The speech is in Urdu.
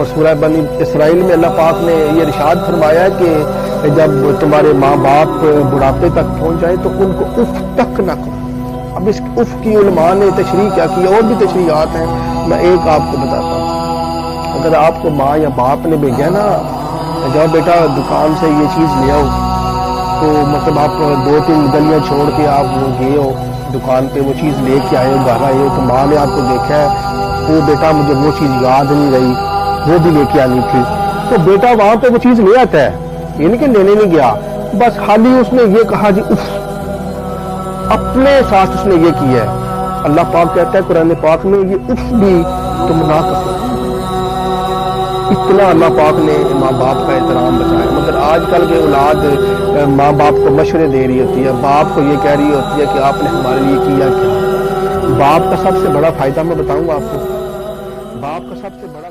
اور سورہ بنی اسرائیل میں اللہ پاک نے یہ ارشاد فرمایا کہ جب تمہارے ماں باپ بڑھاپے تک پہنچ جائے تو ان کو اف تک نہ کرو۔ اب اس اف کی علماء نے تشریح کیا کی، اور بھی تشریحات ہیں، میں ایک آپ کو بتاتا ہوں۔ اگر آپ کو ماں یا باپ نے بھیجا نا جاؤ بیٹا دکان سے یہ چیز لے آؤ، تو مطلب آپ 2-3 گلیاں چھوڑ کے آپ وہ گئے ہو دکان پہ، وہ چیز لے کے آئے ہو، گھر آئے ہو، تو ماں نے آپ کو دیکھا ہے وہ بیٹا مجھے وہ چیز یاد نہیں رہی، وہ بھی لے کے آنی تھی، تو بیٹا وہاں پہ وہ چیز لے آتا ہے، یہ نہیں کہ لینے نہیں گیا، بس خالی اس نے یہ کہا جی اف، اپنے ساتھ اس نے یہ کیا ہے۔ اللہ پاک کہتا ہے قرآن پاک میں یہ اف بھی تم نہ کہو۔ اتنا اللہ پاک نے ماں باپ کا احترام بچایا، مگر آج کل کے اولاد ماں باپ کو مشورے دے رہی ہوتی ہے، باپ کو یہ کہہ رہی ہوتی ہے کہ آپ نے ہمارے لیے کیا کیا۔ باپ کا سب سے بڑا فائدہ میں بتاؤں گا آپ کو، باپ کا سب سے بڑا